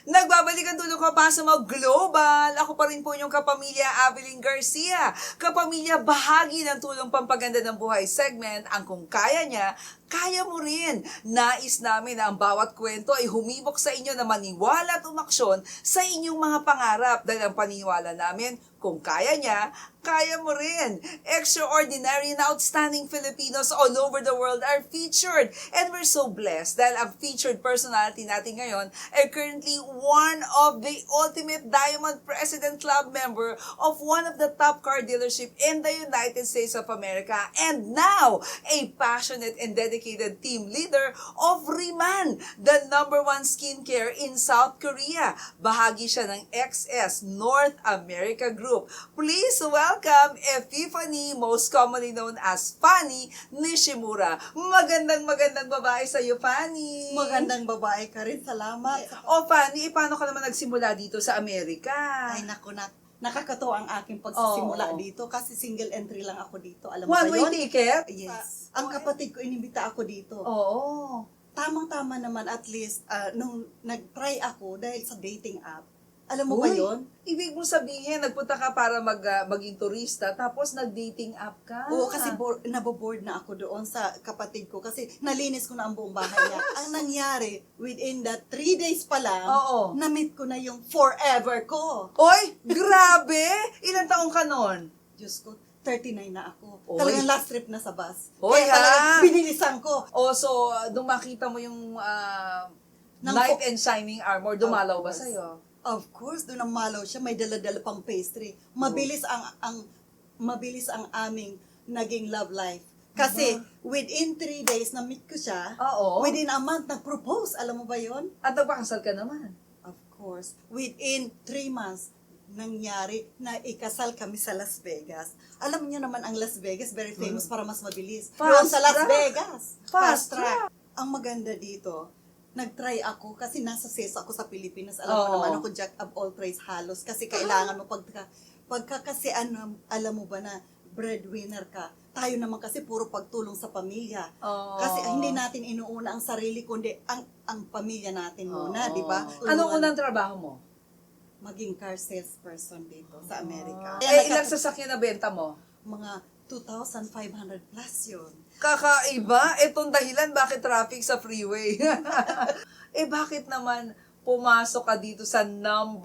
Nagbabalik ang tulong ko pa sa mga global. Ako pa rin po yung kapamilya Avelyn Garcia. Kapamilya, bahagi ng tulong pampaganda ng buhay segment, ang kung kaya niya, kaya mo rin. Nais namin na ang bawat kwento ay humibok sa inyo na maniwala at umaksyon sa inyong mga pangarap dahil ang paniniwala namin, kung kaya niya, kaya mo rin. Extraordinary and outstanding Filipinos all over the world are featured. And we're so blessed dahil ang featured personality natin ngayon ay currently one of the ultimate Diamond President Club member of one of the top car dealership in the United States of America. And now, a passionate and dedicated team leader of Riman, the #1 skincare in South Korea. Bahagi siya ng XS North America Group. Please welcome Epiphany, most commonly known as Fanny Nishimura. Magandang babae sa iyo, Fanny. Magandang babae ka rin, salamat. O Fanny, paano ka naman nagsimula dito sa Amerika? Ay naku, nakakatuwa ang aking pagsisimula Oo. dito kasi single entry lang ako dito. Alam mo ba One-way yun? ticket? Yes. Ang kapatid ko, inimbita ako dito. Oo. Tamang-tama naman at least nung nag-try ako dahil sa dating app. Alam mo ba Uy, yun? ibig mo sabihin, nagpunta ka para maging turista, tapos nag-dating app ka? Oo, kasi naboboard na ako doon sa kapatid ko kasi nalinis ko na ang buong bahay niya. Ang nangyari, within the 3 days pa lang, Oo. na-meet ko na yung forever ko. Oy, grabe! Ilang taong ka nun? Diyos ko, 39 na ako. Oy. Talagang last trip na sa bus. Oy, Kaya talagang ha? binilisan ko. O, so, nung makita mo yung Nang knight po- and shining armor, dumalaw ba Of course. sa'yo? Of course, doon ang malaw siya, may dala-dala pang pastry. Mabilis ang aming naging love life. Kasi within 3 days na meet ko siya, Oo. within a month nag-propose. Alam mo ba 'yon? At nagpakasal ka naman. Of course, within 3 months nangyari na ikasal kami sa Las Vegas. Alam niyo naman ang Las Vegas, very famous para mas mabilis. Fast Doon sa Las track. Vegas. Fast track. Ang maganda dito, nag-try ako kasi nasa sales ako sa Pilipinas. Alam mo Oo. naman ako jack of all trades halos kasi kailangan mo pagka kasi alam mo ba na breadwinner ka. Tayo naman kasi puro pagtulong sa pamilya. Oo. Kasi hindi natin inuuna ang sarili kundi ang pamilya natin muna, Oo. di ba? Anong unang trabaho mo? Maging car salesperson dito sa Amerika. Ilang sasakyan na benta mo? Mga 2,500 plus yun. Kakaiba? Itong dahilan bakit traffic sa freeway. Bakit naman pumasok ka dito sa #1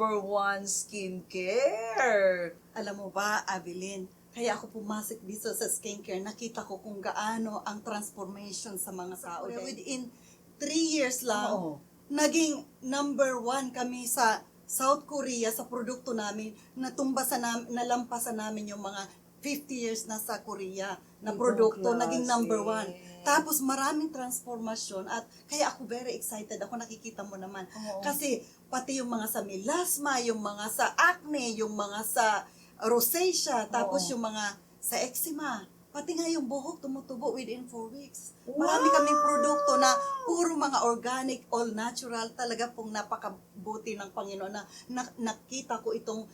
skincare? Alam mo ba, Avelyn, kaya ako pumasok dito sa skincare, nakita ko kung gaano ang transformation sa mga tao. Within 3 years lang, Oo. naging #1 kami sa South Korea sa produkto namin, nalampasan namin yung mga 50 years na sa Korea na Ibang produkto, klase. naging #1. Tapos maraming transformasyon at kaya ako very excited. Ako nakikita mo naman. Oo. Kasi pati yung mga sa melasma, yung mga sa acne, yung mga sa rosacea, tapos Oo. yung mga sa eczema. Pati nga yung buhok tumutubo within 4 weeks. Wow! Marami kaming produkto na puro mga organic, all natural. Talaga pong napakabuti ng Panginoon na nakita ko itong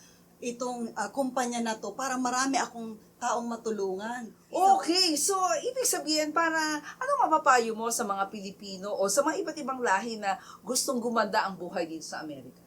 kumpanya na to para marami akong taong matulungan. Okay, so ibig sabihin para ano mapapayo mo sa mga Pilipino o sa mga iba't ibang lahi na gustong gumanda ang buhay dito sa Amerika?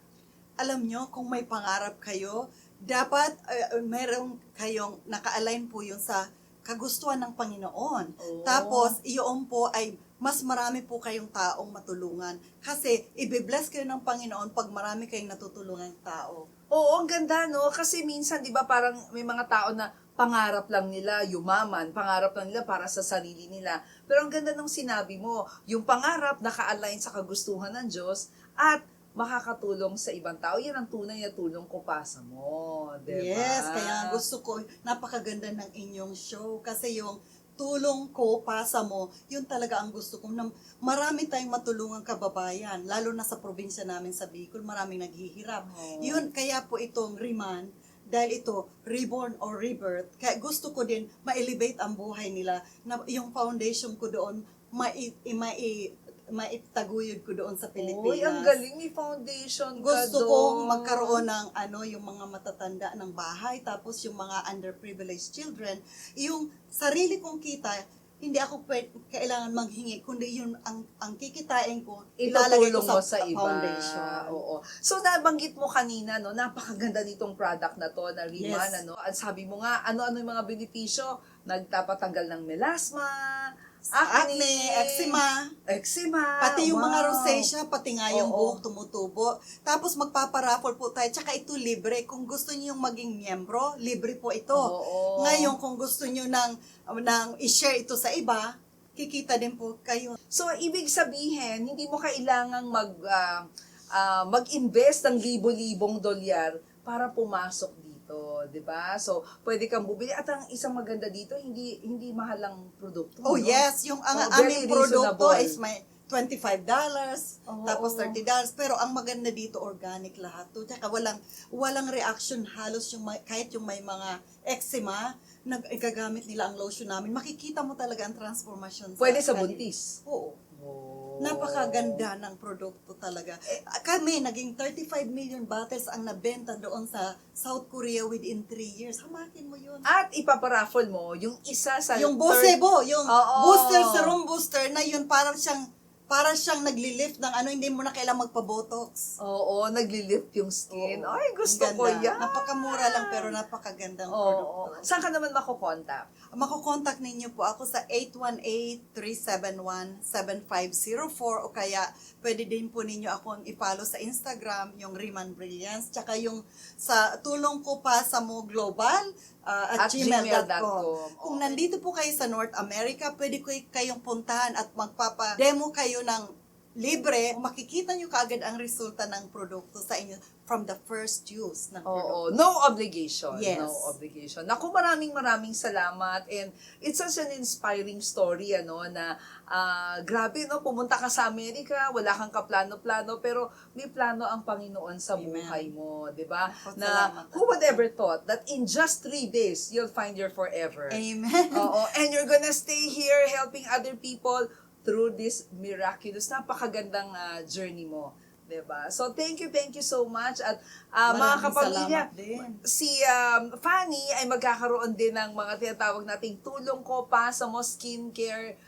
Alam nyo, kung may pangarap kayo, dapat meron kayong naka-align po yun sa kagustuhan ng Panginoon. Oh. Tapos, iyon po ay mas marami po kayong taong matulungan. Kasi, ibibless kayo ng Panginoon pag marami kayong natutulungan tao. Oo, ang ganda, no? Kasi minsan, di ba, parang may mga tao na pangarap lang nila yumaman, pangarap lang nila para sa sarili nila. Pero ang ganda ng sinabi mo, yung pangarap naka-align sa kagustuhan ng Diyos at makakatulong sa ibang tao. Yan ang tunay na tulong ko pasa mo, di ba? Yes, kaya gusto ko, napakaganda ng inyong show. Kasi yung tulong ko, pasa mo, yun talaga ang gusto ko. Na marami tayong matulungang kababayan, lalo na sa probinsya namin sa Bicol, maraming naghihirap. Oo. Yun, kaya po itong Riman, dahil ito, reborn or rebirth, kaya gusto ko din ma-elevate ang buhay nila, na yung foundation ko doon, maitaguyod ko doon sa Pilipinas. Uy, ang galing, may foundation ka Gusto doon. kong magkaroon ng yung mga matatanda ng bahay, tapos yung mga underprivileged children, yung sarili kong kita, hindi ako kailangan manghingi, kundi yun ang kikitain ko, ilalagay ko Itutulong sa mo sa iba. foundation. Oo. So, nabanggit mo kanina, no, napakaganda nitong product na to, na Riman, Yes. ano. At sabi mo nga, ano-ano yung mga benepisyo? Nagpapatanggal ng melasma, acne, eczema. Pati yung mga wow. rosacea, pati nga yung Oo. buhok tumutubo. Tapos magpaparaffle po tayo. Tsaka ito libre. Kung gusto niyo yung maging miyembro, libre po ito. Oo. Ngayon, kung gusto niyo ng i-share ito sa iba, kikita din po kayo. So, ibig sabihin, hindi mo kailangang mag-invest ng libo-libong dolyar para pumasok dito, 'di ba? So, pwede kang bumili at ang isang maganda dito, hindi mahal ang produkto. Oh no? yes, yung ang Oh, very aming produkto reasonable. is may $25, Oo. tapos $30, pero ang maganda dito organic lahat to. Tsaka walang reaction halos kahit yung may mga eczema, nagagamit nila ang lotion namin. Makikita mo talaga ang transformation. Pwede sa kanila. buntis. Oo. Oh. Napakaganda ng produkto talaga. Kami, naging 35 million bottles ang nabenta doon sa South Korea within 3 years. Hamakin mo yun. At ipaparaffle mo yung isa sa Yung Bosebo, yung Oo. booster, serum booster na yun, parang siyang nagli-lift ng hindi mo na kailangang magpa-botox. Oo, nagli-lift yung skin. Oo. Ay, gusto Ang ko ganda. yan. Napakamura lang pero napakagandang Oo. produkto. Saan ka naman makukontak? Makokontak ninyo po ako sa 818-371-7504 o kaya pwede din po ninyo akong i-follow sa Instagram, yung Riman Brilliance, tsaka yung sa tulong ko pa sa Mo Global at gmail.com. Kung Okay. nandito po kayo sa North America, pwede ko kayong puntahan at magpapa-demo kayo ng libre. Makikita nyo kaagad ang resulta ng produkto sa inyo from the first use ng Oo, produkto. no obligation. Yes. No obligation. Naku, maraming salamat and it's such an inspiring story na grabe pumunta ka sa Amerika, wala kang kaplano-plano pero may plano ang Panginoon sa Amen. buhay mo, 'di ba? Ako, Na salamat. who would ever thought that in just 3 days you'll find your forever. Amen. Oo, and you're gonna stay here helping other people through this miraculous, napakagandang journey mo. Diba? So, thank you so much. At mga Maraming kapamilya, salamat din. si Fanny ay magkakaroon din ng mga tinatawag nating tulong ko pa sa mo skincare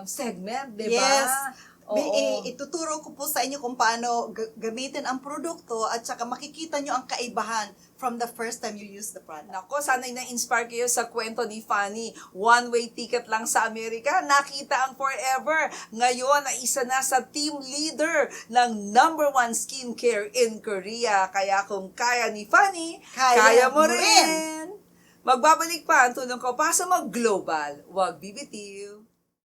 segment, diba? Yes. Oo. Ituturo ko po sa inyo kung paano gamitin ang produkto at saka makikita nyo ang kaibahan from the first time you use the product. Nako, sana'y na-inspire kayo sa kwento ni Fanny. One-way ticket lang sa Amerika, nakita ang forever. Ngayon, ay isa na sa team leader ng #1 skincare in Korea. Kaya kung kaya ni Fanny, kaya mo rin. Magbabalik pa ang tulong ko pa sa mag-global. Huwag bibitiw.